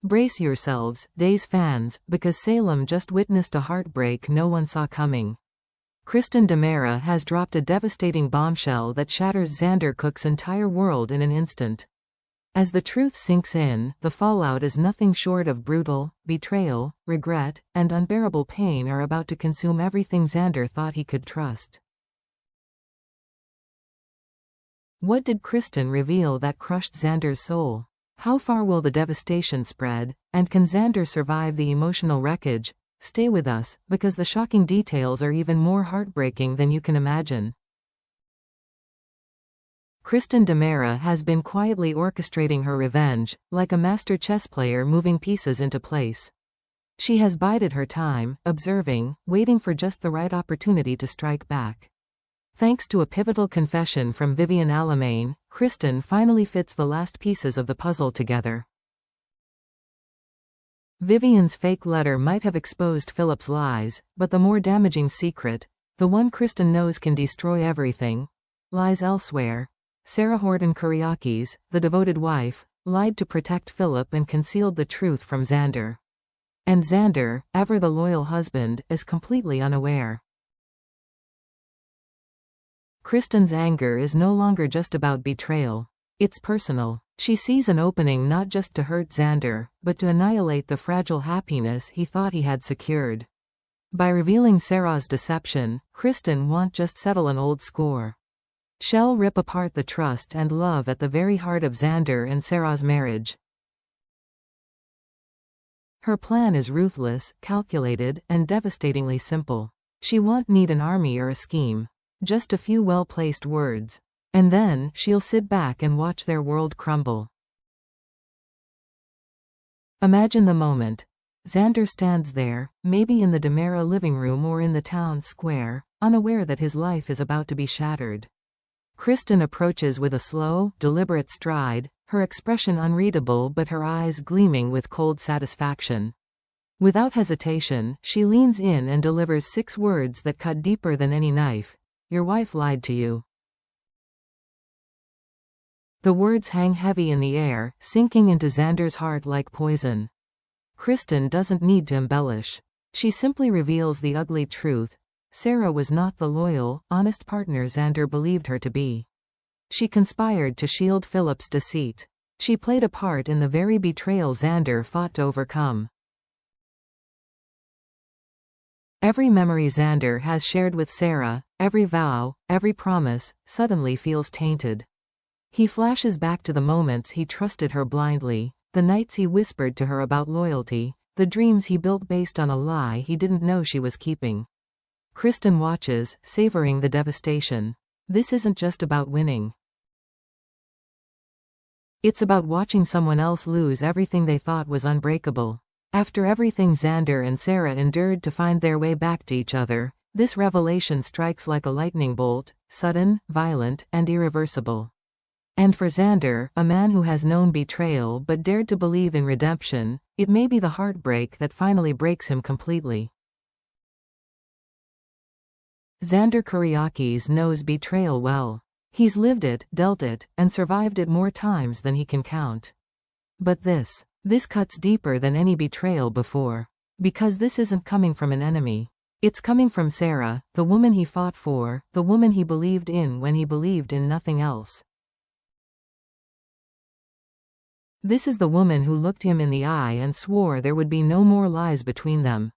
Brace yourselves, Days fans, because Salem just witnessed a heartbreak no one saw coming. Kristen DeMera has dropped a devastating bombshell that shatters Xander Cook's entire world in an instant. As the truth sinks in, the fallout is nothing short of brutal. Betrayal, regret, and unbearable pain are about to consume everything Xander thought he could trust. What did Kristen reveal that crushed Xander's soul? How far will the devastation spread, and can Xander survive the emotional wreckage? Stay with us, because the shocking details are even more heartbreaking than you can imagine. Kristen DeMera has been quietly orchestrating her revenge, like a master chess player moving pieces into place. She has bided her time, observing, waiting for just the right opportunity to strike back. Thanks to a pivotal confession from Vivian Alamain, Kristen finally fits the last pieces of the puzzle together. Vivian's fake letter might have exposed Philip's lies, but the more damaging secret, the one Kristen knows can destroy everything, lies elsewhere. Sarah Horton Kuriakis, the devoted wife, lied to protect Philip and concealed the truth from Xander. And Xander, ever the loyal husband, is completely unaware. Kristen's anger is no longer just about betrayal. It's personal. She sees an opening not just to hurt Xander, but to annihilate the fragile happiness he thought he had secured. By revealing Sarah's deception, Kristen won't just settle an old score. She'll rip apart the trust and love at the very heart of Xander and Sarah's marriage. Her plan is ruthless, calculated, and devastatingly simple. She won't need an army or a scheme. Just a few well-placed words. And then, she'll sit back and watch their world crumble. Imagine the moment. Xander stands there, maybe in the DeMera living room or in the town square, unaware that his life is about to be shattered. Kristen approaches with a slow, deliberate stride, her expression unreadable but her eyes gleaming with cold satisfaction. Without hesitation, she leans in and delivers 6 words that cut deeper than any knife. Your wife lied to you. The words hang heavy in the air, sinking into Xander's heart like poison. Kristen doesn't need to embellish. She simply reveals the ugly truth. Sarah was not the loyal, honest partner Xander believed her to be. She conspired to shield Philip's deceit. She played a part in the very betrayal Xander fought to overcome. Every memory Xander has shared with Sarah, every vow, every promise, suddenly feels tainted. He flashes back to the moments he trusted her blindly, the nights he whispered to her about loyalty, the dreams he built based on a lie he didn't know she was keeping. Kristen watches, savoring the devastation. This isn't just about winning. It's about watching someone else lose everything they thought was unbreakable. After everything Xander and Sarah endured to find their way back to each other, this revelation strikes like a lightning bolt, sudden, violent, and irreversible. And for Xander, a man who has known betrayal but dared to believe in redemption, it may be the heartbreak that finally breaks him completely. Xander Kuriakis knows betrayal well. He's lived it, dealt it, and survived it more times than he can count. But this cuts deeper than any betrayal before. Because this isn't coming from an enemy. It's coming from Sarah, the woman he fought for, the woman he believed in when he believed in nothing else. This is the woman who looked him in the eye and swore there would be no more lies between them.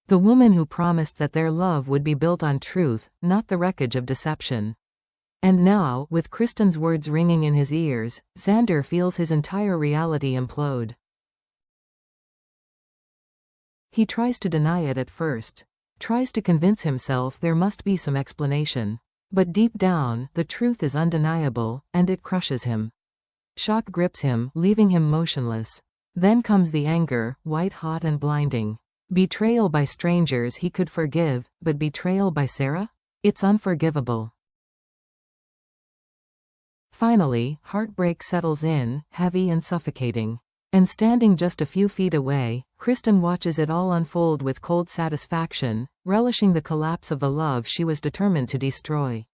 The woman who promised that their love would be built on truth, not the wreckage of deception. And now, with Kristen's words ringing in his ears, Xander feels his entire reality implode. He tries to deny it at first. Tries to convince himself there must be some explanation. But deep down, the truth is undeniable, and it crushes him. Shock grips him, leaving him motionless. Then comes the anger, white-hot and blinding. Betrayal by strangers he could forgive, but betrayal by Sarah? It's unforgivable. Finally, heartbreak settles in, heavy and suffocating. And standing just a few feet away, Kristen watches it all unfold with cold satisfaction, relishing the collapse of the love she was determined to destroy.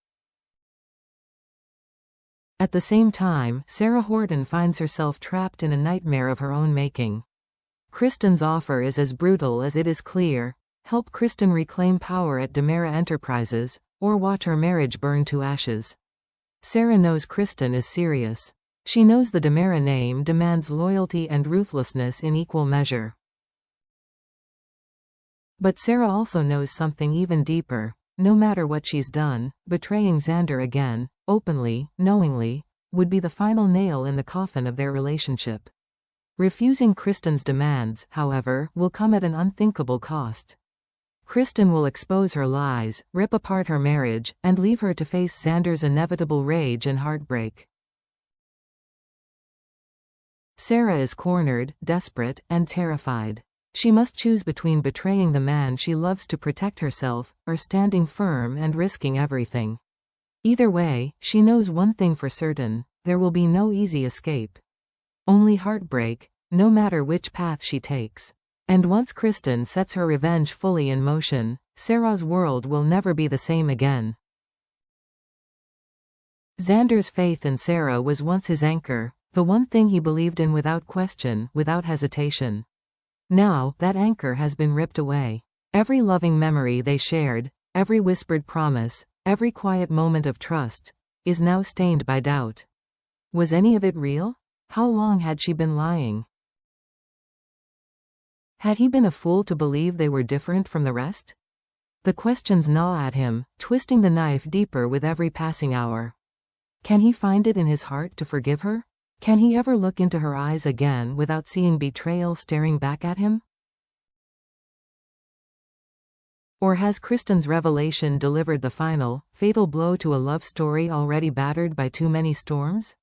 At the same time, Sarah Horton finds herself trapped in a nightmare of her own making. Kristen's offer is as brutal as it is clear: help Kristen reclaim power at DEVASTATES Enterprises, or watch her marriage burn to ashes. Sarah knows Kristen is serious. She knows the DEVASTATES name demands loyalty and ruthlessness in equal measure. But Sarah also knows something even deeper. No matter what she's done, betraying Xander again, openly, knowingly, would be the final nail in the coffin of their relationship. Refusing Kristen's demands, however, will come at an unthinkable cost. Kristen will expose her lies, rip apart her marriage, and leave her to face Xander's inevitable rage and heartbreak. Sarah is cornered, desperate, and terrified. She must choose between betraying the man she loves to protect herself, or standing firm and risking everything. Either way, she knows one thing for certain: there will be no easy escape. Only heartbreak, no matter which path she takes. And once Kristen sets her revenge fully in motion, Sarah's world will never be the same again. Xander's faith in Sarah was once his anchor, the one thing he believed in without question, without hesitation. Now, that anchor has been ripped away. Every loving memory they shared, every whispered promise, every quiet moment of trust, is now stained by doubt. Was any of it real? How long had she been lying? Had he been a fool to believe they were different from the rest? The questions gnaw at him, twisting the knife deeper with every passing hour. Can he find it in his heart to forgive her? Can he ever look into her eyes again without seeing betrayal staring back at him? Or has Kristen's revelation delivered the final, fatal blow to a love story already battered by too many storms?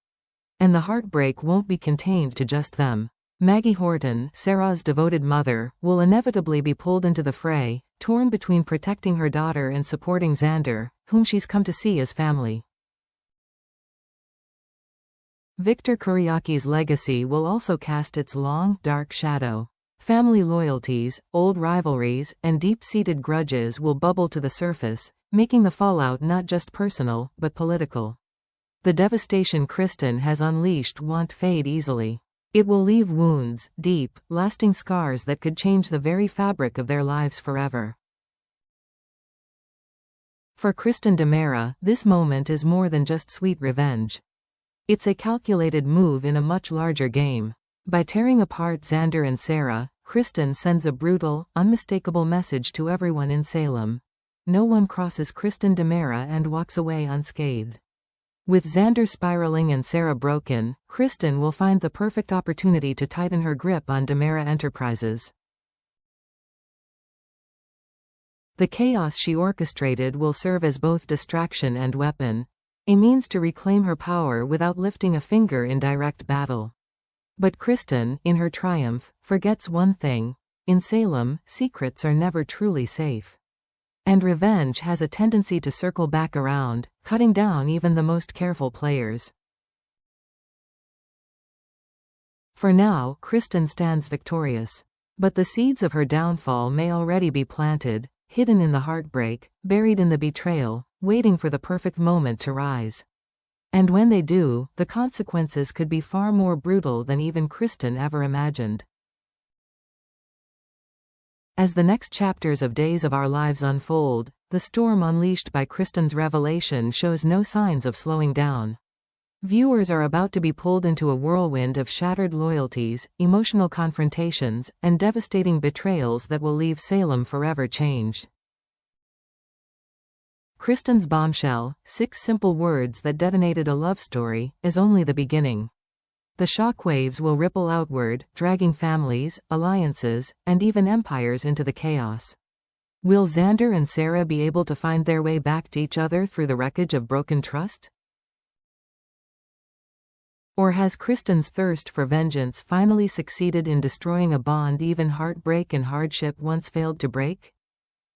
And the heartbreak won't be contained to just them. Maggie Horton, Sarah's devoted mother, will inevitably be pulled into the fray, torn between protecting her daughter and supporting Xander, whom she's come to see as family. Victor Kuriaki's legacy will also cast its long, dark shadow. Family loyalties, old rivalries, and deep-seated grudges will bubble to the surface, making the fallout not just personal, but political. The devastation Kristen has unleashed won't fade easily. It will leave wounds, deep, lasting scars that could change the very fabric of their lives forever. For Kristen DiMera, this moment is more than just sweet revenge. It's a calculated move in a much larger game. By tearing apart Xander and Sarah, Kristen sends a brutal, unmistakable message to everyone in Salem. No one crosses Kristen DiMera and walks away unscathed. With Xander spiraling and Sarah broken, Kristen will find the perfect opportunity to tighten her grip on DeMera Enterprises. The chaos she orchestrated will serve as both distraction and weapon, a means to reclaim her power without lifting a finger in direct battle. But Kristen, in her triumph, forgets one thing: in Salem, secrets are never truly safe. And revenge has a tendency to circle back around, cutting down even the most careful players. For now, Kristen stands victorious. But the seeds of her downfall may already be planted, hidden in the heartbreak, buried in the betrayal, waiting for the perfect moment to rise. And when they do, the consequences could be far more brutal than even Kristen ever imagined. As the next chapters of Days of Our Lives unfold, the storm unleashed by Kristen's revelation shows no signs of slowing down. Viewers are about to be pulled into a whirlwind of shattered loyalties, emotional confrontations, and devastating betrayals that will leave Salem forever changed. Kristen's bombshell, 6 simple words that detonated a love story, is only the beginning. The shockwaves will ripple outward, dragging families, alliances, and even empires into the chaos. Will Xander and Sarah be able to find their way back to each other through the wreckage of broken trust? Or has Kristen's thirst for vengeance finally succeeded in destroying a bond even heartbreak and hardship once failed to break?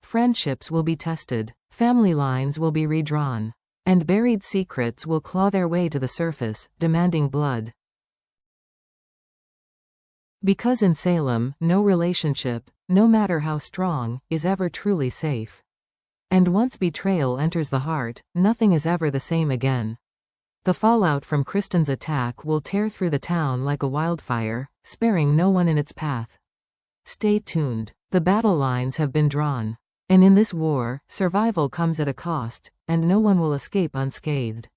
Friendships will be tested, family lines will be redrawn, and buried secrets will claw their way to the surface, demanding blood. Because in Salem, no relationship, no matter how strong, is ever truly safe. And once betrayal enters the heart, nothing is ever the same again. The fallout from Kristen's attack will tear through the town like a wildfire, sparing no one in its path. Stay tuned. The battle lines have been drawn. And in this war, survival comes at a cost, and no one will escape unscathed.